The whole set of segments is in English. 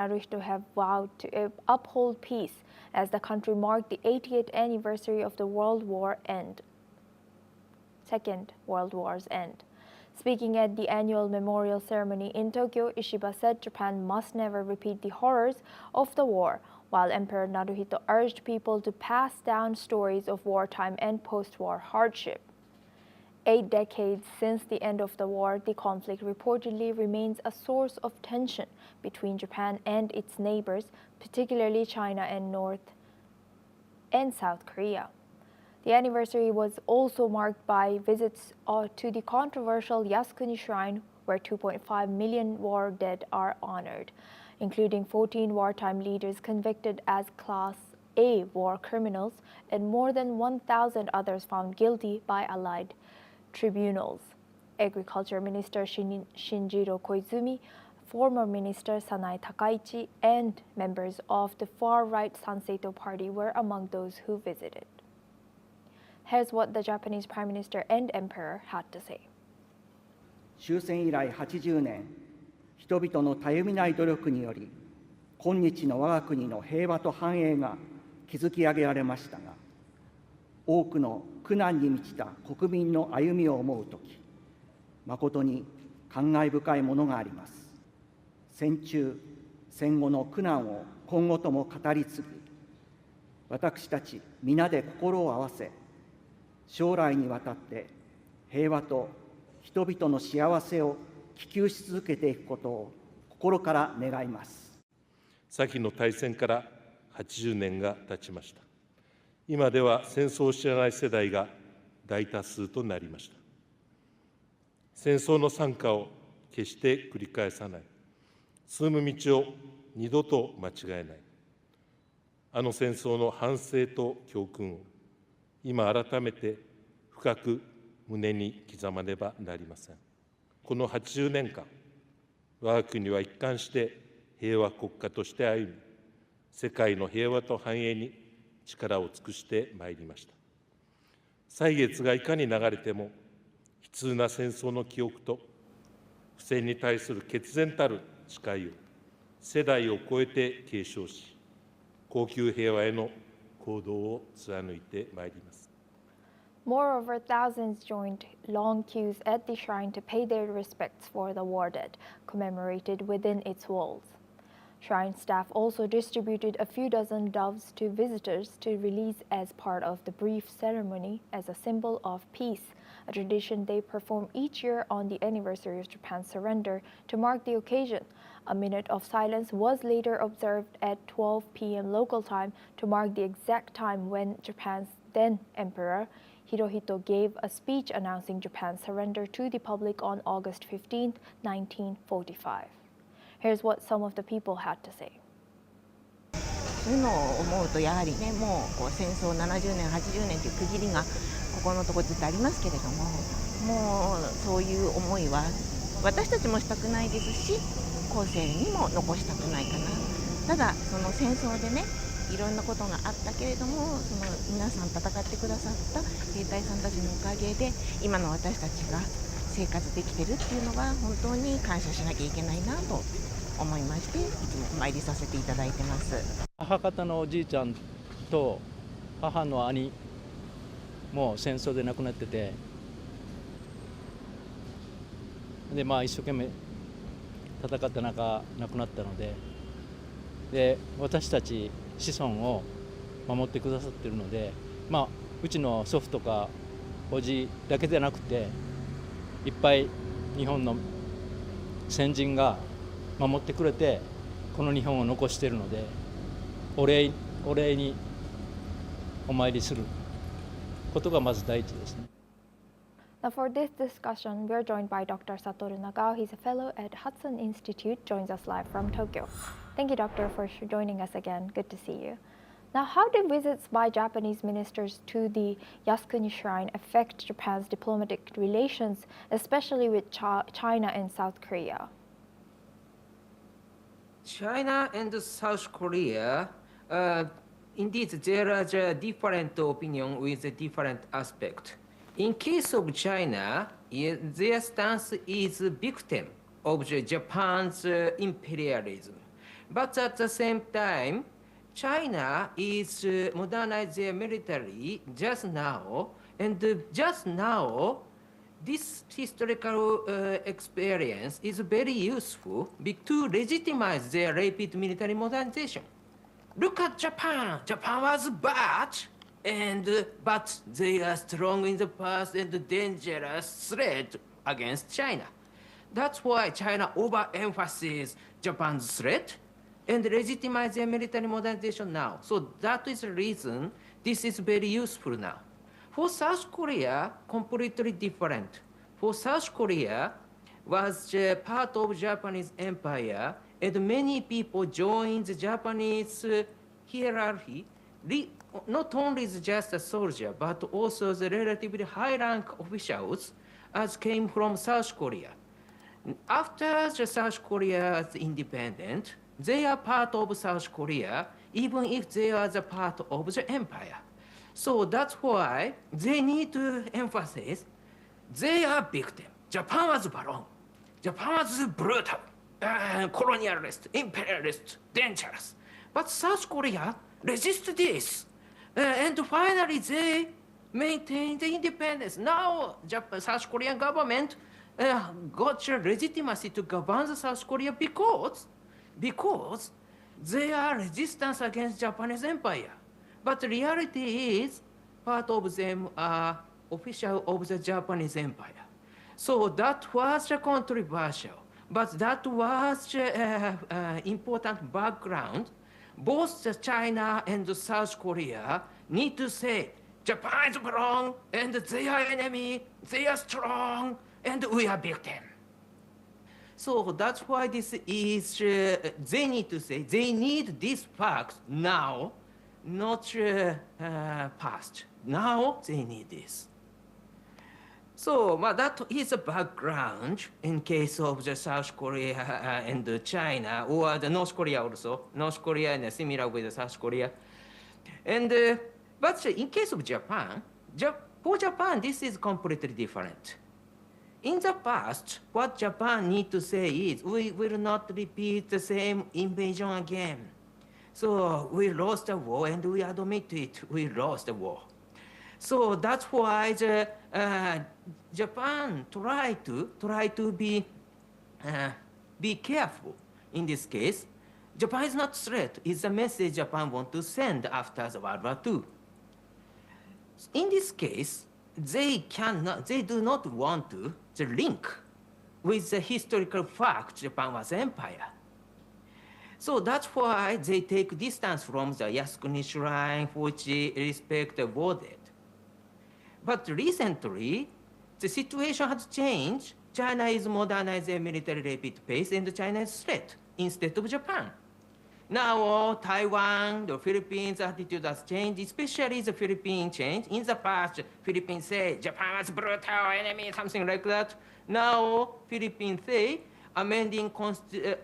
Naruhito have vowed to uphold peace as the country marked the 80th anniversary of the Second World War's end. Speaking at the annual memorial ceremony in Tokyo, Ishiba said Japan must never repeat the horrors of the war, while Emperor Naruhito urged people to pass down stories of wartime and post-war hardship. 8 decades since the end of the war, the conflict reportedly remains a source of tension between Japan and its neighbors, particularly China and North and South Korea. The anniversary was also marked by visits to the controversial Yasukuni Shrine, where 2.5 million war dead are honored, including 14 wartime leaders convicted as Class A war criminals and more than 1,000 others found guilty by Allied tribunals. Agriculture Minister Shigeru Koizumi, former Minister Sanae Takaichi, and members of the far-right Sanseito Party were among those who visited. Here's what the Japanese Prime Minister and Emperor had to say. 終戦以来80年、人々のたゆみない努力により、今日の我が国の平和と繁栄が築き上げられましたが、多くの苦難に満ちた国民の歩みを思うとき、誠に感慨深いものがあります。戦中、戦後の苦難を今後とも語り継ぎ、私たち皆で心を合わせ、将来にわたって平和と人々の幸せを希求し続けていくことを心から願います。先の大戦から80年が経ちました。今では戦争を知らない世代が大多数となりました。戦争の惨禍を決して繰り返さない。進む道を二度と間違えない。あの戦争の反省と教訓を今改めて深く胸に刻まねばなりません。この80年間、我が国は一貫して平和国家として歩み、世界の平和と繁栄に力を尽くしてまいりました。歳月がいかに流れても、悲痛な戦争の記憶と、不戦に対する決然たる誓いを世代を超えて継承し、恒久平和への行動を貫いてまいります。Moreover, thousands joined long queues at the shrine to pay their respects for the war dead, commemorated within its walls. Shrine staff also distributed a few dozen doves to visitors to release as part of the brief ceremony as a symbol of peace, a tradition they perform each year on the anniversary of Japan's surrender to mark the occasion. A minute of silence was later observed at 12 p.m. local time to mark the exact time when Japan's then Emperor Naruhito gave a speech announcing Japan's surrender to the public on August 15, 1945. Here's what some of the people had to say. そういうのを思うとやはりね、もう戦争70年、80年という区切りがここのところずっとありますけれども、もうそういう思いは私たちもしたくないですし、後世にも残したくないかな。ただその戦争でね、いろんなことがあったけれども、その皆さん戦ってくださった兵隊さんたちのおかげで今の私たちが生活できてるっていうのは本当に感謝しなきゃいけないなと思いまして、いつもお参りさせていただいてます。母方のおじいちゃんと母の兄も戦争で亡くなってて、で一生懸命戦った中亡くなったので、私たち子孫を守ってくださっているので、うちの祖父とかおじだけでなくて、いっぱい日本の先人が守ってくれてこの日本を残しているので、お礼にお参りすることがまず第一ですね。Now for this discussion, we are joined by Dr. Satoru Nagao. He's a fellow at Hudson Institute, joins us live from Tokyo. Thank you, Doctor, for joining us again. Good to see you. Now, how did visits by Japanese ministers to the Yasukuni Shrine affect Japan's diplomatic relations, especially with China and South Korea? China and South Korea, indeed, there is a different opinion with a different aspect. In case of China, their stance is victim of Japan's imperialism. But at the same time, China is modernizing their military just now, and just now, this historical experience is very useful to legitimize their rapid military modernization. Look at Japan. Japan was bad, but they are strong in the past and dangerous threat against China. That's why China overemphasizes Japan's threat and legitimize their military modernization now. So that is the reason this is very useful now. For South Korea, completely different. For South Korea was part of Japanese empire, and many people joined the Japanese hierarchy, not only just a soldier, but also the relatively high-rank officials as came from South Korea. After the South Korea's independence, they are part of South Korea, even if they are the part of the empire. So that's why they need to emphasize they are victim. Japan was wrong. Japan was brutal, colonialist, imperialist, dangerous. But South Korea resisted this. And finally they maintained the independence. Now South Korean government got legitimacy to govern the South Korea because they are resistance against Japanese empire. But the reality is, part of them are official of the Japanese empire. So that was controversial, but that was important background. Both China and South Korea need to say, Japan is wrong, and they are enemy, they are strong, and we are victim. So that's why this is, they need to say, they need these facts now, not past. Now they need this. So that is a background in case of the South Korea and China, or the North Korea also. North Korea is similar with the South Korea. And, but in case of Japan, for Japan, this is completely different. In the past, what Japan need to say is, we will not repeat the same invasion again. So we lost the war, and we admit it, we lost the war. So that's why the, Japan try to be careful in this case. Japan is not threat, it's a message Japan want to send after the World War II. In this case, they do not want to link with the historical fact Japan was empire. So that's why they take distance from the Yasukuni Shrine, which respect the war dead. But recently, the situation has changed. China is modernizing military rapid pace, and China is threat instead of Japan. Now, Taiwan, the Philippines' attitude has changed, especially the Philippines changed. In the past, Philippines say, Japan was brutal enemy, something like that. Now, Philippines say, amending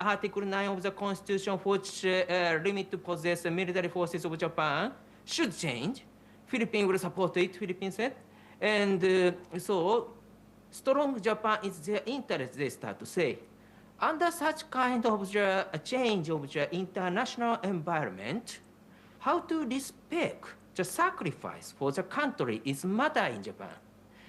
Article 9 of the Constitution, which limit to possess the military forces of Japan, should change. Philippines will support it, Philippines said. And so, strong Japan is their interest, they start to say. Under such kind of a change of the international environment, how to respect the sacrifice for the country is matter in Japan.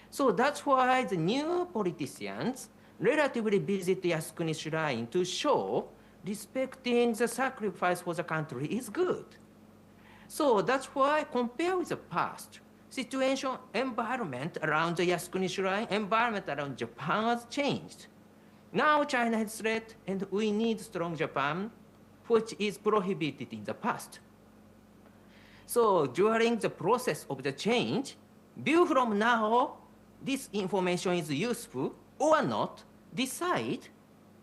So that's why the new politicians relatively visit Yasukuni Shrine to show respecting the sacrifice for the country is good. So that's why, compared with the past, situation, environment around the Yasukuni Shrine, environment around Japan has changed. Now China is threat, and we need strong Japan, which is prohibited in the past. So during the process of the change, view from now, this information is useful or not, decide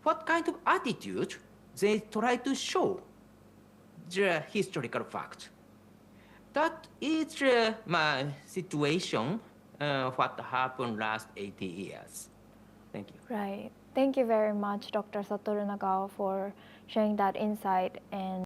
what kind of attitude they try to show the historical fact. That is my situation, what happened last 80 years. Thank you. Right. Thank you very much, Dr. Satoru Nagao, for sharing that insight. And